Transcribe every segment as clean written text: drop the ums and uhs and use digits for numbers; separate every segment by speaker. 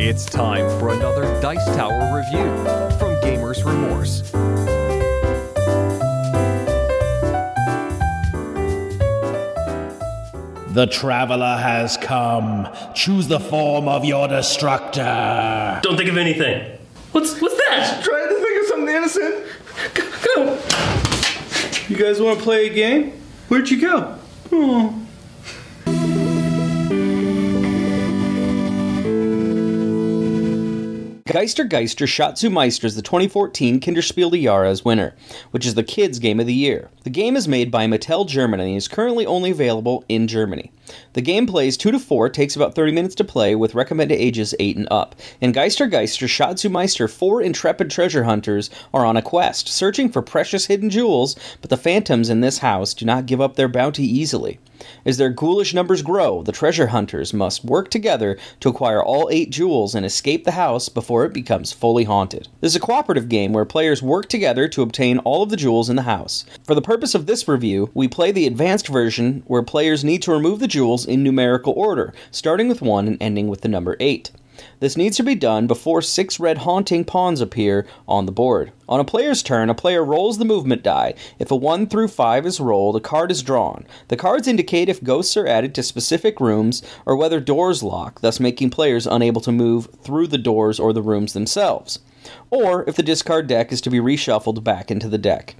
Speaker 1: It's time for another Dice Tower review from Gamers Remorse.
Speaker 2: The traveler has come. Choose the form of your destructor.
Speaker 3: Don't think of anything. What's that?
Speaker 4: Trying to think of something innocent. Go. You guys want to play a game? Where'd you go? Oh.
Speaker 5: Geister Schatzsuchmeister is the 2014 Kinderspiel des Jahres winner, which is the kids' game of the year. The game is made by Mattel Germany and is currently only available in Germany. The game plays 2 to 4, takes about 30 minutes to play, with recommended ages 8 and up. In Geister Schatzsuchmeister, 4 intrepid treasure hunters are on a quest, searching for precious hidden jewels, but the phantoms in this house do not give up their bounty easily. As their ghoulish numbers grow, the treasure hunters must work together to acquire all 8 jewels and escape the house before it becomes fully haunted. This is a cooperative game where players work together to obtain all of the jewels in the house. For the purpose of this review, we play the advanced version where players need to remove the jewels in numerical order, starting with 1 and ending with the number 8. This needs to be done before 6 red haunting pawns appear on the board. On a player's turn, a player rolls the movement die. If a 1 through 5 is rolled, a card is drawn. The cards indicate if ghosts are added to specific rooms or whether doors lock, thus making players unable to move through the doors or the rooms themselves, or if the discard deck is to be reshuffled back into the deck.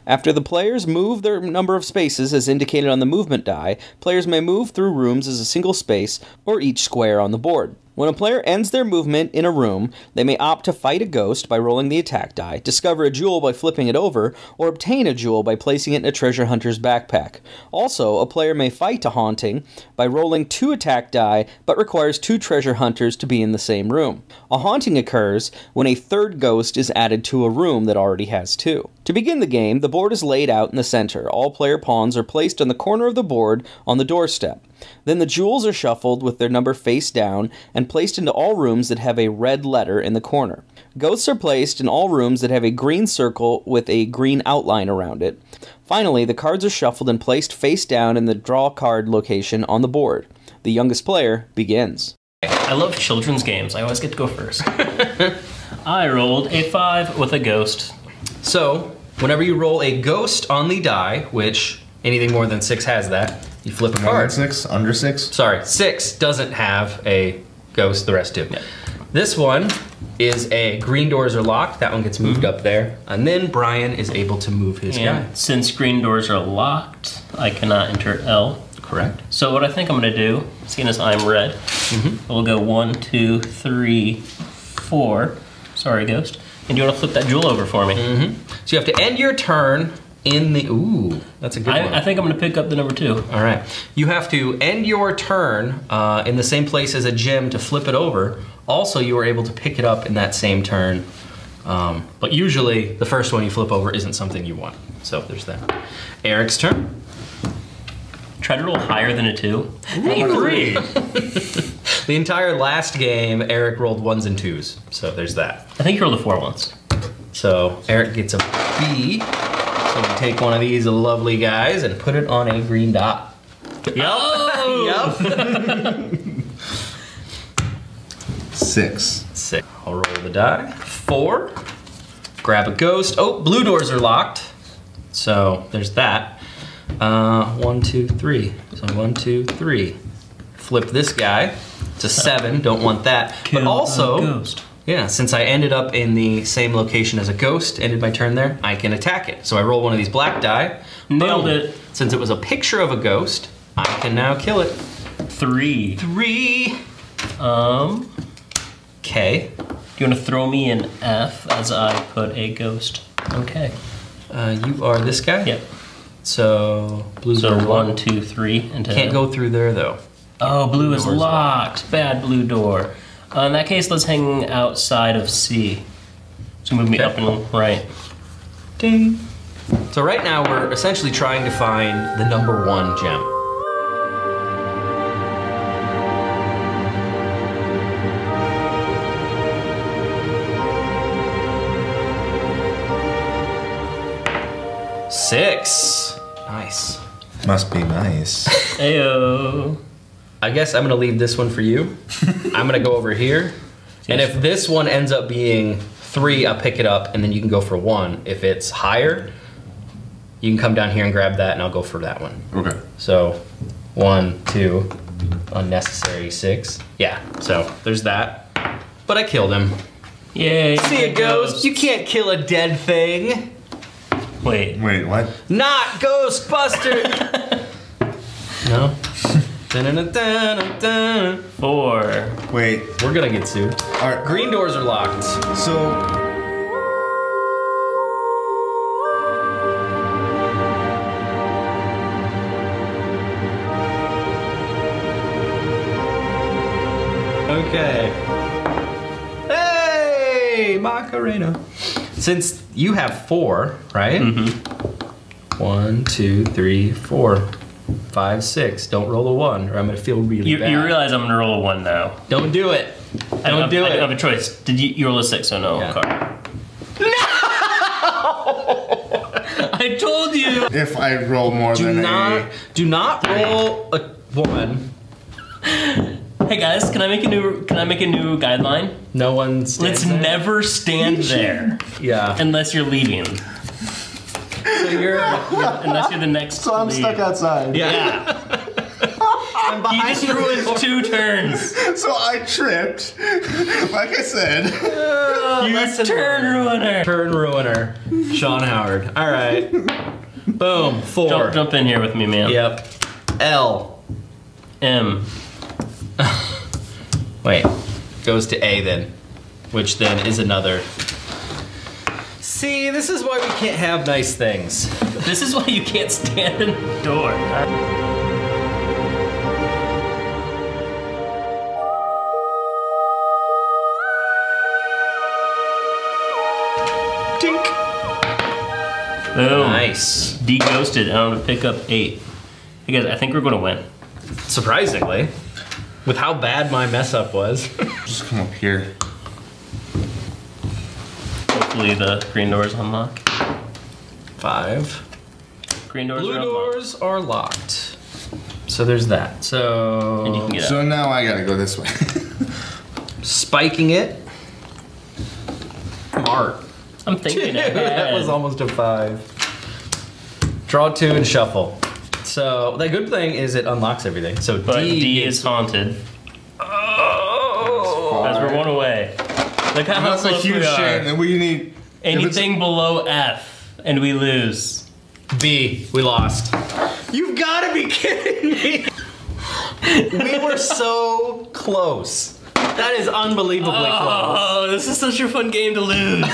Speaker 5: After the players move their number of spaces as indicated on the movement die, players may move through rooms as a single space or each square on the board. When a player ends their movement in a room, they may opt to fight a ghost by rolling the attack die, discover a jewel by flipping it over, or obtain a jewel by placing it in a treasure hunter's backpack. Also, a player may fight a haunting by rolling 2 attack die, but requires 2 treasure hunters to be in the same room. A haunting occurs when a 3rd ghost is added to a room that already has 2. To begin the game, the board is laid out in the center. All player pawns are placed on the corner of the board on the doorstep. Then the jewels are shuffled with their number face down and placed into all rooms that have a red letter in the corner. Ghosts are placed in all rooms that have a green circle with a green outline around it. Finally, the cards are shuffled and placed face down in the draw card location on the board. The youngest player begins.
Speaker 3: I love children's games. I always get to go first. I rolled a 5 with a ghost.
Speaker 5: So, whenever you roll a ghost on the die, which anything more than 6 has that, you flip a card.
Speaker 4: More than 6? Under 6?
Speaker 5: Sorry, 6 doesn't have a ghost, the rest do. Yeah. This one is a green doors are locked. That one gets moved up there. And then Brian is able to move his guy.
Speaker 3: Since green doors are locked, I cannot enter L.
Speaker 5: Correct.
Speaker 3: So what I think I'm gonna do, seeing as I'm red, we'll go 1, 2, 3, 4. Sorry, ghost. And do you wanna flip that jewel over for me?
Speaker 5: So you have to end your turn in the, ooh, that's a good one.
Speaker 3: I think I'm gonna pick up the number 2.
Speaker 5: All right. You have to end your turn in the same place as a gem to flip it over. Also, you are able to pick it up in that same turn. But usually, the first one you flip over isn't something you want. So there's that. Eric's turn.
Speaker 3: Try to roll higher than a 2.
Speaker 5: Hey, 3! The entire last game, Eric rolled 1s and 2s. So there's that.
Speaker 3: I think you rolled a 4 once.
Speaker 5: So Eric gets a B. So we take one of these lovely guys and put it on a green dot.
Speaker 3: Yup.
Speaker 5: Yup.
Speaker 4: 6.
Speaker 5: I'll roll the die. 4. Grab a ghost. Oh, blue doors are locked. So there's that. 1, 2, 3. So 1, 2, 3. Flip this guy. It's a 7. Don't want that.
Speaker 3: Kill
Speaker 5: but also,
Speaker 3: a ghost.
Speaker 5: Yeah, since I ended up in the same location as a ghost, ended my turn there, I can attack it. So I roll one of these black die.
Speaker 3: Nailed
Speaker 5: Boom.
Speaker 3: it.
Speaker 5: Since it was a picture of a ghost, I can now kill it.
Speaker 3: 3.
Speaker 5: 3. K.
Speaker 3: Do you want to throw me an F as I put a ghost? Okay.
Speaker 5: You are this guy?
Speaker 3: Yep.
Speaker 5: So blue.
Speaker 3: So 1, 2, 3. Into
Speaker 5: Can't go through there though.
Speaker 3: Oh, blue is locked. Bad blue door. In that case, let's hang outside of C. So move me up and right.
Speaker 5: Ding. So right now we're essentially trying to find the number 1 gem. Six. Nice.
Speaker 6: Must be nice.
Speaker 3: Ayo.
Speaker 5: I guess I'm gonna leave this one for you. I'm gonna go over here. And if this one ends up being 3, I'll pick it up and then you can go for 1. If it's higher, you can come down here and grab that and I'll go for that one.
Speaker 6: Okay.
Speaker 5: So 1, 2, unnecessary 6. Yeah, so there's that. But I killed him.
Speaker 3: Yay.
Speaker 5: See a ghost? You can't kill a dead thing.
Speaker 3: Wait.
Speaker 6: Wait, what?
Speaker 5: Not Ghostbuster! No? Dun-dun-dun-dun-dun.
Speaker 3: 4.
Speaker 6: Wait.
Speaker 5: We're gonna get sued.
Speaker 6: Alright,
Speaker 5: Green doors are locked.
Speaker 6: so
Speaker 5: Okay. Hey, Macarena. Since you have 4, right?
Speaker 3: Mm-hmm.
Speaker 5: 1, 2, 3, 4, 5, 6. Don't roll a 1, or I'm gonna feel really bad.
Speaker 3: You realize I'm gonna roll a 1 now.
Speaker 5: Don't do it. Don't do
Speaker 3: I
Speaker 5: it.
Speaker 3: have a choice. Did you roll a 6? So no
Speaker 5: Yeah.
Speaker 3: card. No! I told you.
Speaker 6: if I roll more than
Speaker 5: Do not roll a 1.
Speaker 3: Hey guys, can I make a new guideline?
Speaker 5: No one's.
Speaker 3: Let's never stand there
Speaker 5: Yeah.
Speaker 3: unless you're leaving.
Speaker 5: So you're.
Speaker 3: Unless you're the next.
Speaker 6: So I'm stuck outside.
Speaker 3: Yeah.
Speaker 5: I'm
Speaker 3: You
Speaker 5: behind
Speaker 3: just ruined 2 turns.
Speaker 6: So I tripped. Like I said.
Speaker 3: You turn ruiner.
Speaker 5: Turn ruiner. Sean Howard. All right. Boom. 4.
Speaker 3: Jump in here with me, man.
Speaker 5: Yep. L.
Speaker 3: M.
Speaker 5: Wait. Goes to A then, which then is another. See, this is why we can't have nice things.
Speaker 3: This is why you can't stand in the door.
Speaker 5: Tink.
Speaker 3: Boom.
Speaker 5: Nice.
Speaker 3: De-ghosted. And I'm gonna pick up 8. Hey guys, I think we're gonna win.
Speaker 5: Surprisingly, with how bad my mess up was.
Speaker 6: Just come up here.
Speaker 3: Hopefully the green doors unlock.
Speaker 5: 5.
Speaker 3: Green doors
Speaker 5: Blue
Speaker 3: are unlocked.
Speaker 5: doors are locked. So there's that. So
Speaker 3: And you can get
Speaker 6: So
Speaker 3: out.
Speaker 6: now I gotta go this way.
Speaker 5: spiking it. Smart.
Speaker 3: I'm thinking ahead.
Speaker 5: That was almost a 5. Draw 2 and shuffle. So the good thing is it unlocks everything. So
Speaker 3: But D
Speaker 5: gets-
Speaker 3: is haunted.
Speaker 5: Oh.
Speaker 3: As we're 1 away. Look how
Speaker 6: That's a
Speaker 3: close we
Speaker 6: huge
Speaker 3: are.
Speaker 6: shame. And we need
Speaker 3: Anything below F, and we lose.
Speaker 5: B. We lost. You've got to be kidding me. We were so close. That is unbelievably close.
Speaker 3: Oh, this is such a fun game to lose.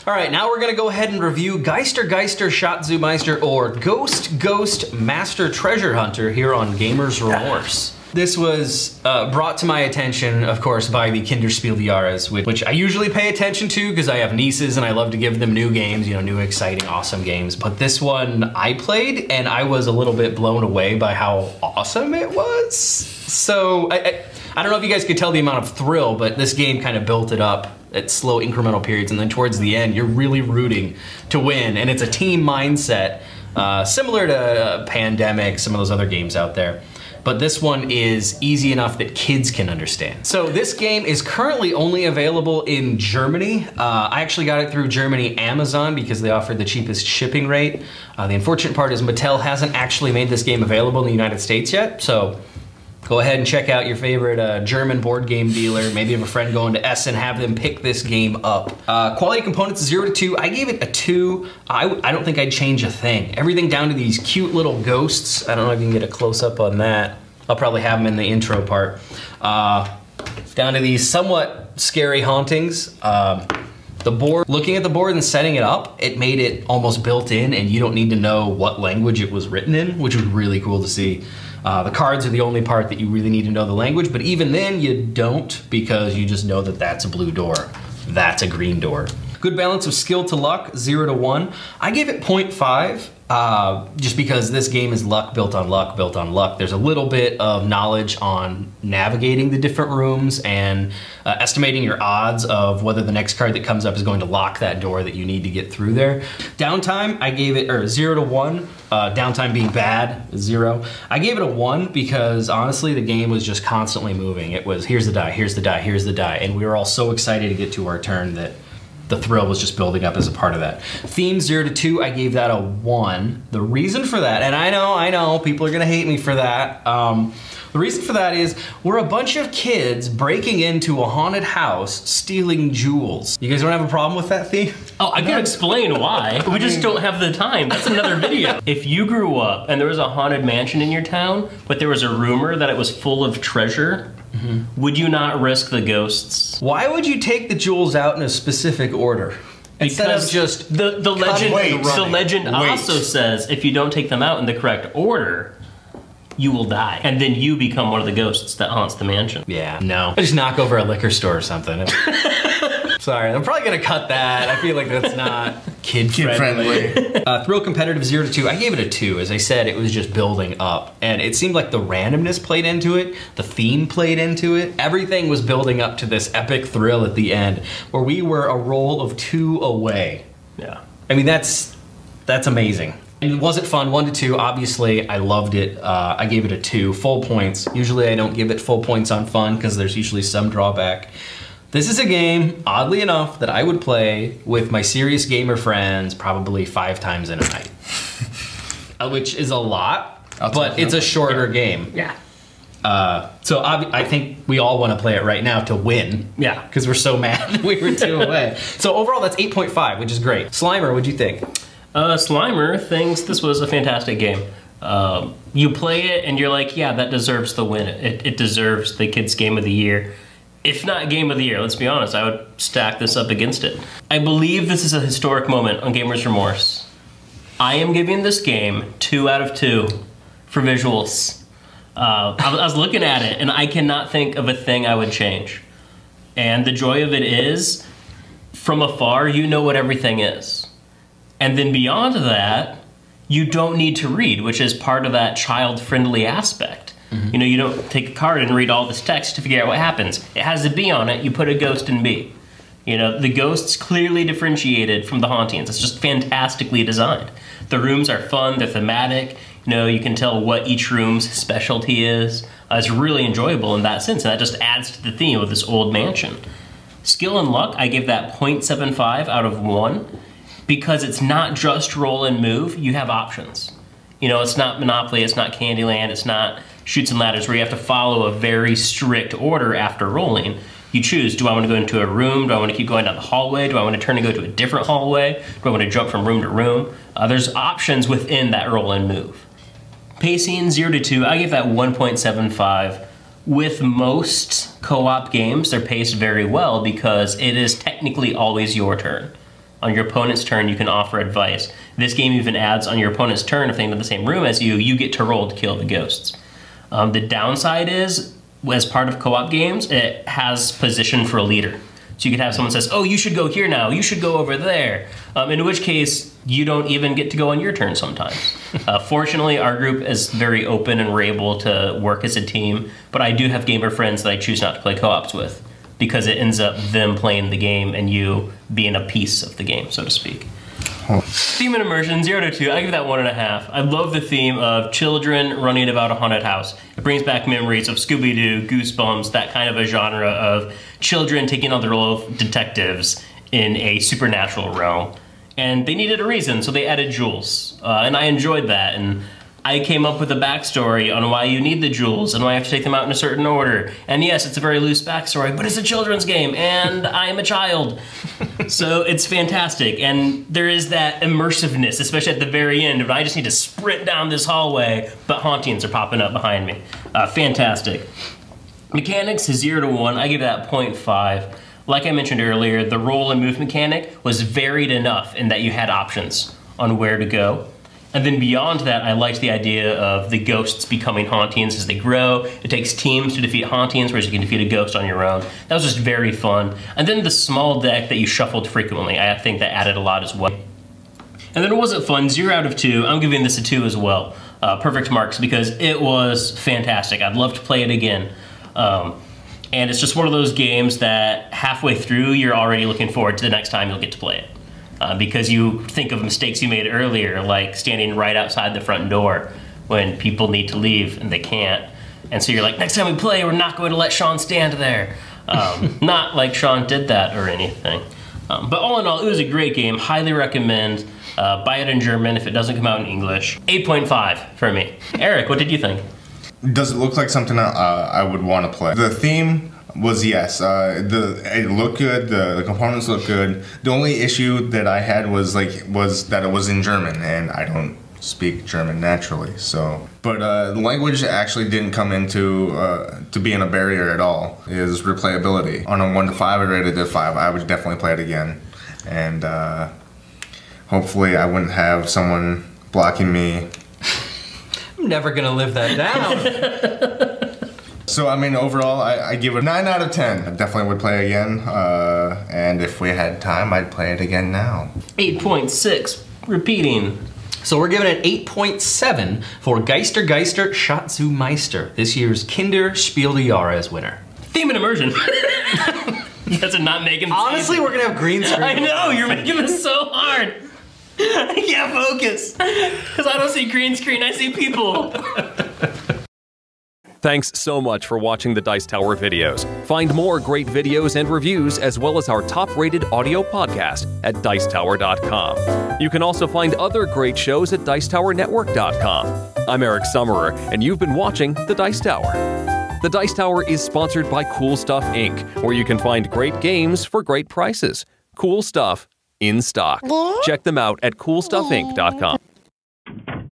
Speaker 5: All right, now we're gonna go ahead and review Geister, Schatzsuchmeister, or Ghost, Master Treasure Hunter here on Gamers Remorse. This was brought to my attention, of course, by the Kinderspielejahres, which I usually pay attention to because I have nieces and I love to give them new games, you know, new exciting, awesome games. But this one I played and I was a little bit blown away by how awesome it was. So I don't know if you guys could tell the amount of thrill, but this game kind of built it up at slow incremental periods, and then towards the end, you're really rooting to win, and it's a team mindset, similar to Pandemic, some of those other games out there. But this one is easy enough that kids can understand. So this game is currently only available in Germany. I actually got it through Germany Amazon because they offered the cheapest shipping rate. The unfortunate part is Mattel hasn't actually made this game available in the United States yet, so go ahead and check out your favorite German board game dealer. Maybe you have a friend going to Essen, have them pick this game up. Quality components 0 to 2. I gave it a 2. I don't think I'd change a thing. Everything down to these cute little ghosts. I don't know if you can get a close up on that. I'll probably have them in the intro part. Down to these somewhat scary hauntings. The board, looking at the board and setting it up, it made it almost built in and you don't need to know what language it was written in, which was really cool to see. The cards are the only part that you really need to know the language, but even then you don't, because you just know that that's a blue door, that's a green door. Good balance of skill to luck, 0 to 1. I gave it 0.5. Just because this game is luck built on luck built on luck. There's a little bit of knowledge on navigating the different rooms and estimating your odds of whether the next card that comes up is going to lock that door that you need to get through there. Downtime, I gave it 0 to 1. Downtime being bad, 0. I gave it a 1 because honestly the game was just constantly moving. It was here's the die, here's the die, here's the die, and we were all so excited to get to our turn that the thrill was just building up as a part of that. Theme 0 to 2, I gave that a 1. The reason for that, and I know, people are gonna hate me for that. The reason for that is we're a bunch of kids breaking into a haunted house, stealing jewels. You guys don't have a problem with that theme?
Speaker 3: Oh, I can explain why. We just don't have the time. That's another video. If you grew up and there was a haunted mansion in your town, but there was a rumor that it was full of treasure, would you not risk the ghosts?
Speaker 5: Why would you take the jewels out in a specific order? Instead of just
Speaker 3: the legend also says if you don't take them out in the correct order, you will die. And then you become one of the ghosts that haunts the mansion.
Speaker 5: Yeah, no. I just knock over a liquor store or something. Sorry, I'm probably gonna cut that. I feel like that's not kid friendly. Thrill competitive 0 to 2. I gave it a 2. As I said, it was just building up. And it seemed like the randomness played into it, the theme played into it. Everything was building up to this epic thrill at the end where we were a roll of 2 away.
Speaker 3: Yeah.
Speaker 5: I mean, that's amazing. And was it fun? 1 to 2, obviously I loved it. I gave it a 2, full points. Usually I don't give it full points on fun because there's usually some drawback. This is a game, oddly enough, that I would play with my serious gamer friends probably 5 times in a night. Which is a lot, but it's a shorter game.
Speaker 3: Yeah.
Speaker 5: So I think we all want to play it right now to win.
Speaker 3: Yeah.
Speaker 5: Because we're so mad we were 2 away. So overall that's 8.5, which is great. Slimer, what'd you think?
Speaker 3: Slimer thinks this was a fantastic game. You play it and you're like, yeah, that deserves the win. It deserves the kids' game of the year. If not game of the year, let's be honest, I would stack this up against it. I believe this is a historic moment on Gamer's Remorse. I am giving this game 2 out of 2 for visuals. I was looking at it and I cannot think of a thing I would change. And the joy of it is, from afar, you know what everything is. And then beyond that, you don't need to read, which is part of that child-friendly aspect. You know, you don't take a card and read all this text to figure out what happens. It has a B on it, you put a ghost in B. You know, the ghosts clearly differentiated from the hauntings. It's just fantastically designed. The rooms are fun, they're thematic. You know, you can tell what each room's specialty is. It's really enjoyable in that sense, and that just adds to the theme of this old mansion. Skill and luck, I give that 0.75 out of 1 because it's not just roll and move, you have options. You know, it's not Monopoly, it's not Candyland, it's not Chutes and Ladders where you have to follow a very strict order after rolling. You choose, do I want to go into a room? Do I want to keep going down the hallway? Do I want to turn and go to a different hallway? Do I want to jump from room to room? There's options within that roll and move. Pacing 0 to 2, I give that 1.75. With most co-op games, they're paced very well because it is technically always your turn. On your opponent's turn, you can offer advice. This game even adds on your opponent's turn, if they're in the same room as you, you get to roll to kill the ghosts. The downside is, as part of co-op games, it has position for a leader. So you could have someone says, oh, you should go here now, you should go over there. In which case, you don't even get to go on your turn sometimes. Fortunately, our group is very open and we're able to work as a team, but I do have gamer friends that I choose not to play co-ops with because it ends up them playing the game and you being a piece of the game, so to speak. Theme and immersion, 0 to 2, I give that 1.5. I love the theme of children running about a haunted house. It brings back memories of Scooby-Doo, Goosebumps, that kind of a genre of children taking on the role of detectives in a supernatural realm. And they needed a reason, so they added jewels. And I enjoyed that, and I came up with a backstory on why you need the jewels and why you have to take them out in a certain order. And yes, it's a very loose backstory, but it's a children's game, and I am a child. So it's fantastic, and there is that immersiveness, especially at the very end, when I just need to sprint down this hallway, but hauntings are popping up behind me. Fantastic. Mechanics is 0 to 1, I give that 0.5. Like I mentioned earlier, the roll and move mechanic was varied enough in that you had options on where to go. And then beyond that, I liked the idea of the ghosts becoming hauntings as they grow. It takes teams to defeat hauntings, whereas you can defeat a ghost on your own. That was just very fun. And then the small deck that you shuffled frequently, I think that added a lot as well. And then it wasn't fun, 0 out of 2. I'm giving this a 2 as well. Perfect marks, because it was fantastic. I'd love to play it again. And it's just one of those games that halfway through, you're already looking forward to the next time you'll get to play it. Because you think of mistakes you made earlier, like standing right outside the front door when people need to leave and they can't. And so you're like, next time we play, we're not going to let Sean stand there. Not like Sean did that or anything. But all in all, it was a great game. Highly recommend. Buy it in German if it doesn't come out in English. 8.5 for me. Eric, what did you think?
Speaker 6: Does it look like something I would want to play? The theme was yes. It looked good. The components looked good. The only issue that I had was that it was in German, and I don't speak German naturally. So, but the language actually didn't come into to being a barrier at all. Is replayability. On a 1 to 5, I rated it a 5. I would definitely play it again, and hopefully I wouldn't have someone blocking me.
Speaker 5: I'm never gonna live that down.
Speaker 6: So, I mean, overall, I give it a 9 out of 10. I definitely would play again, and if we had time, I'd play it again now.
Speaker 3: 8.6, repeating.
Speaker 5: So we're giving it 8.7 for Geister Schatzsuchmeister, this year's Kinderspiel des Jahres winner.
Speaker 3: Theme and immersion. That's a not making sense.
Speaker 5: Honestly, we're gonna have green screen.
Speaker 3: I know, you're making this so hard. I can't focus. Because I don't see green screen, I see people.
Speaker 1: Thanks so much for watching the Dice Tower videos. Find more great videos and reviews, as well as our top-rated audio podcast at Dicetower.com. You can also find other great shows at DicetowerNetwork.com. I'm Eric Summerer, and you've been watching The Dice Tower. The Dice Tower is sponsored by Cool Stuff Inc., where you can find great games for great prices. Cool stuff in stock. Check them out at CoolStuffInc.com.